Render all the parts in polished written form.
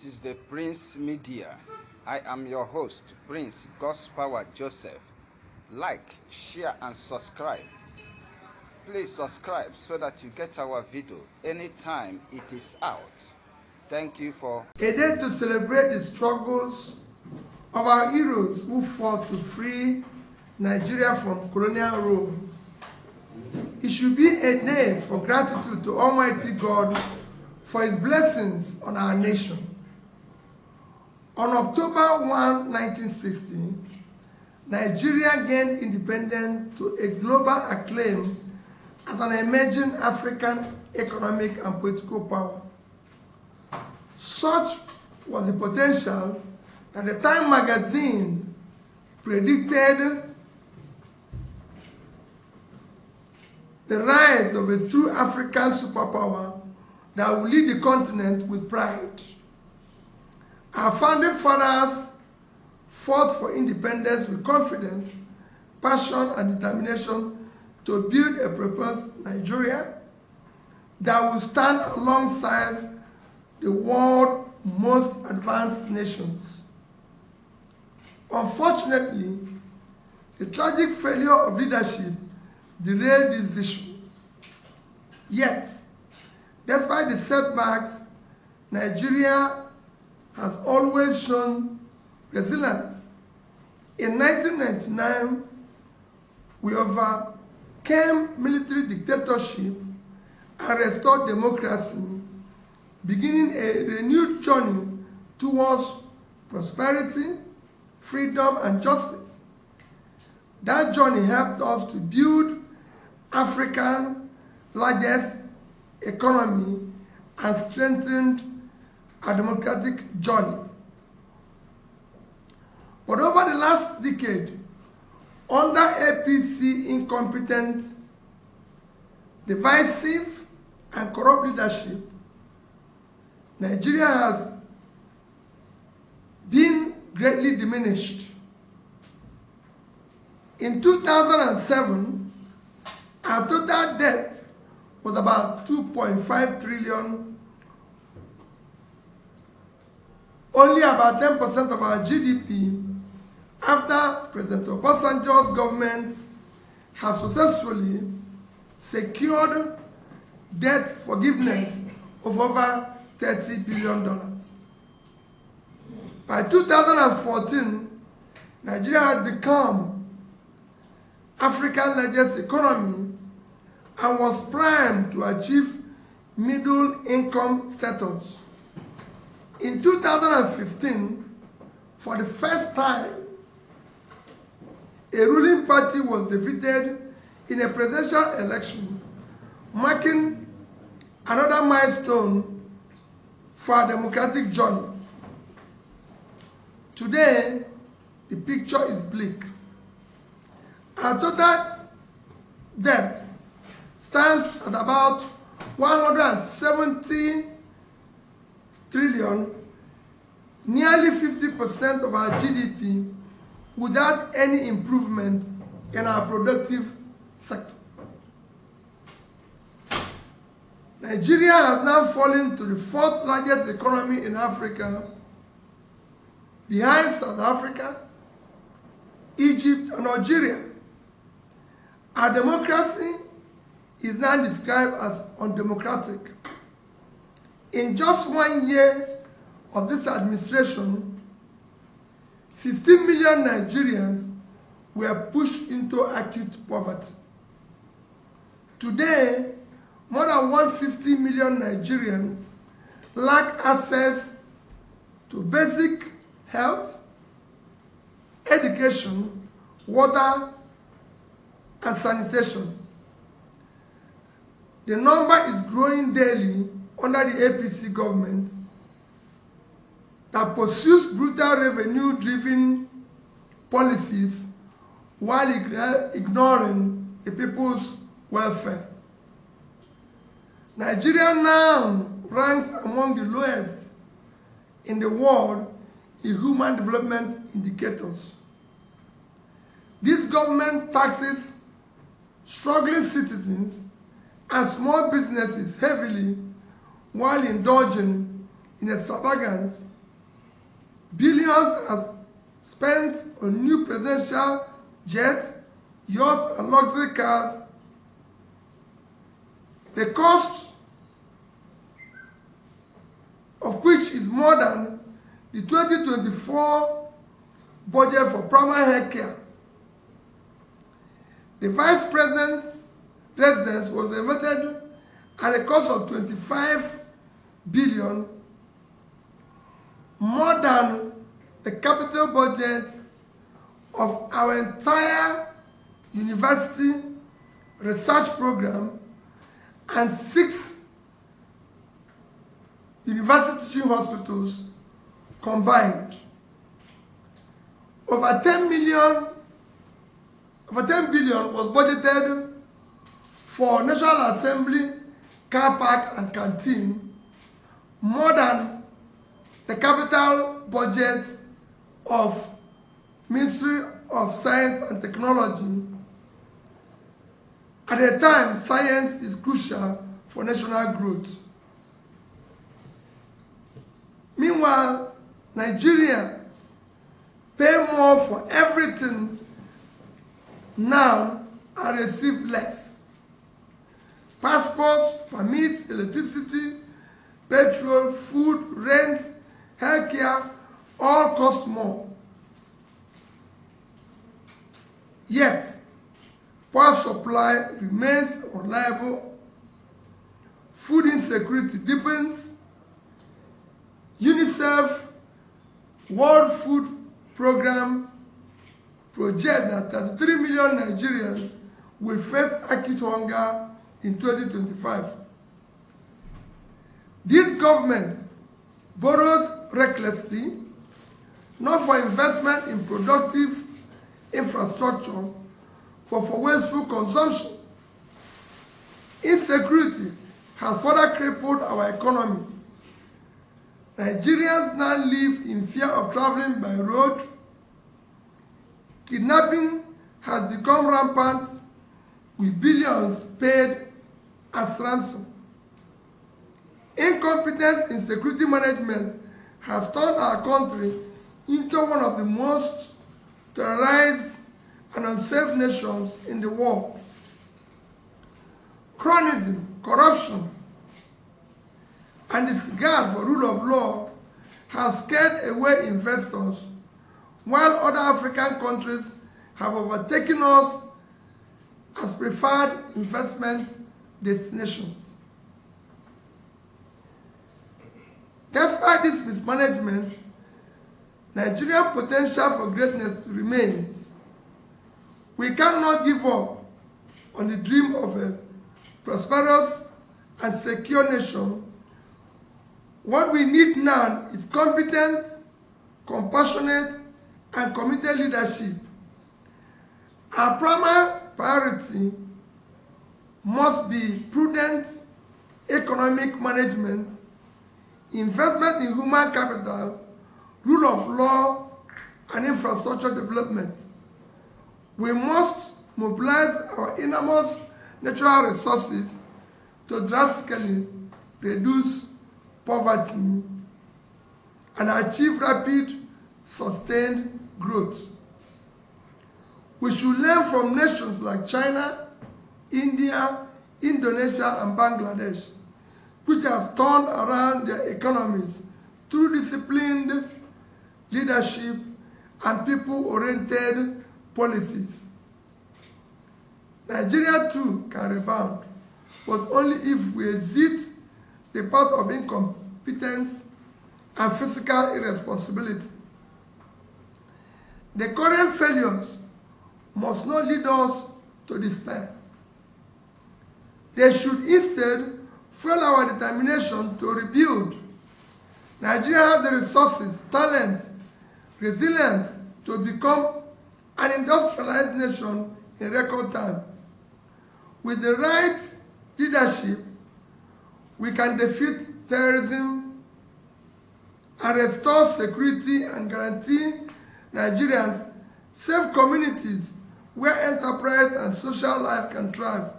This is the Prince Media. I am your host, Prince God's Power Joseph. Like, share, and subscribe. Please subscribe so that you get our video anytime it is out. Thank you for a day to celebrate the struggles of our heroes who fought to free Nigeria from colonial rule. It should be a day for gratitude to Almighty God for His blessings on our nation. On October 1, 1960, Nigeria gained independence to a global acclaim as an emerging African economic and political power. Such was the potential that the Time magazine predicted the rise of a true African superpower that will lead the continent with pride. Our founding fathers fought for independence with confidence, passion, and determination to build a prosperous Nigeria that will stand alongside the world's most advanced nations. Unfortunately, the tragic failure of leadership derailed this vision. Yet, despite the setbacks, Nigeria has always shown resilience. In 1999, we overcame military dictatorship and restored democracy, beginning a renewed journey towards prosperity, freedom, and justice. That journey helped us to build Africa's largest economy and strengthened our democratic journey. But over the last decade, under APC incompetent, divisive, and corrupt leadership, Nigeria has been greatly diminished. In 2007, our total debt was about 2.5 trillion. Only about 10% of our GDP, after President Obasanjo's government has successfully secured debt forgiveness of over $30 billion. By 2014, Nigeria had become Africa's largest economy and was primed to achieve middle income status. In 2015, for the first time, a ruling party was defeated in a presidential election, marking another milestone for our democratic journey. Today, the picture is bleak. Our total debt stands at about 170 trillion, nearly 50% of our GDP, without any improvement in our productive sector. Nigeria has now fallen to the fourth largest economy in Africa, behind South Africa, Egypt, and Algeria. Our democracy is now described as undemocratic. In just 1 year of this administration, 15 million Nigerians were pushed into acute poverty. Today, more than 150 million Nigerians lack access to basic health, education, water, and sanitation. The number is growing daily under the APC government that pursues brutal revenue-driven policies while ignoring the people's welfare. Nigeria now ranks among the lowest in the world in human development indicators. This government taxes struggling citizens and small businesses heavily while indulging in extravagance, billions are spent on new presidential jets, yachts, and luxury cars. The cost of which is more than the 2024 budget for primary health care. The vice president's residence was renovated at a cost of 25 billion, more than the capital budget of our entire university research program and 6 university teaching hospitals combined. Over 10 billion was budgeted for National Assembly car park and canteen, more than the capital budget of Ministry of Science and Technology. At a time, science is crucial for national growth. Meanwhile, Nigerians pay more for everything now and receive less. Passports, permits, electricity, petrol, food, rent, healthcare, all cost more. Yet, power supply remains unreliable, food insecurity deepens. UNICEF World Food Program projects that 33 million Nigerians will face acute hunger in 2025. This government borrows recklessly, not for investment in productive infrastructure, but for wasteful consumption. Insecurity has further crippled our economy. Nigerians now live in fear of traveling by road. Kidnapping has become rampant, with billions paid as ransom. Incompetence in security management has turned our country into one of the most terrorized and unsafe nations in the world. Cronyism, corruption, and disregard for rule of law have scared away investors, while other African countries have overtaken us as preferred investment destinations. Despite this mismanagement, Nigeria's potential for greatness remains. We cannot give up on the dream of a prosperous and secure nation. What we need now is competent, compassionate, and committed leadership. Our primary priority must be prudent economic management, investment in human capital, rule of law, and infrastructure development. We must mobilize our enormous natural resources to drastically reduce poverty and achieve rapid, sustained growth. We should learn from nations like China, India, Indonesia, and Bangladesh, which have turned around their economies through disciplined leadership and people-oriented policies. Nigeria too can rebound, but only if we exit the path of incompetence and fiscal irresponsibility. The current failures must not lead us to despair. They should instead fuel our determination to rebuild. Nigeria has the resources, talent, resilience to become an industrialized nation in record time. With the right leadership, we can defeat terrorism and restore security and guarantee Nigerians safe communities where enterprise and social life can thrive.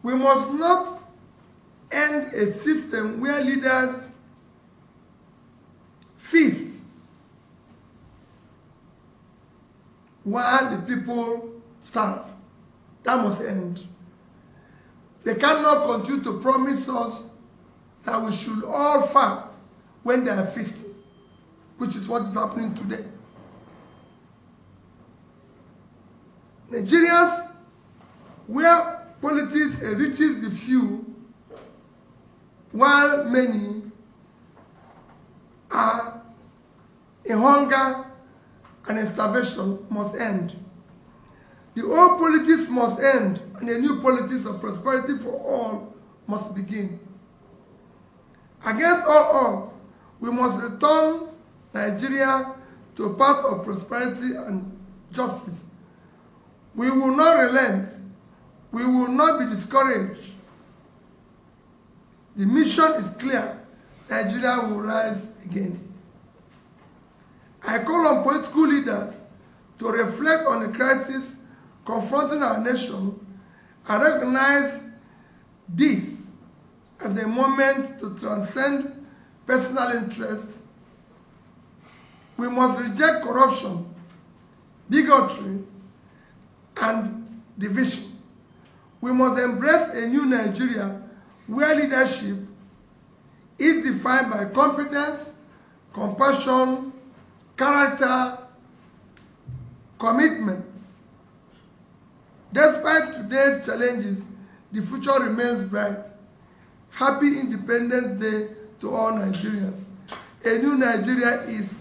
We must not end a system where leaders feast while the people starve. That must end. They cannot continue to promise us that we should all fast when they are feasting, which is what is happening today. Nigerians, where politics enriches the few, while many are in hunger and in starvation, must end. The old politics must end, and a new politics of prosperity for all must begin. Against all odds, we must return Nigeria to a path of prosperity and justice. We will not relent. We will not be discouraged. The mission is clear. Nigeria will rise again. I call on political leaders to reflect on the crisis confronting our nation and recognize this as a moment to transcend personal interest. We must reject corruption, bigotry, and division. We must embrace a new Nigeria where leadership is defined by competence, compassion, character, commitment. Despite today's challenges, the future remains bright. Happy Independence Day to all Nigerians. A new Nigeria is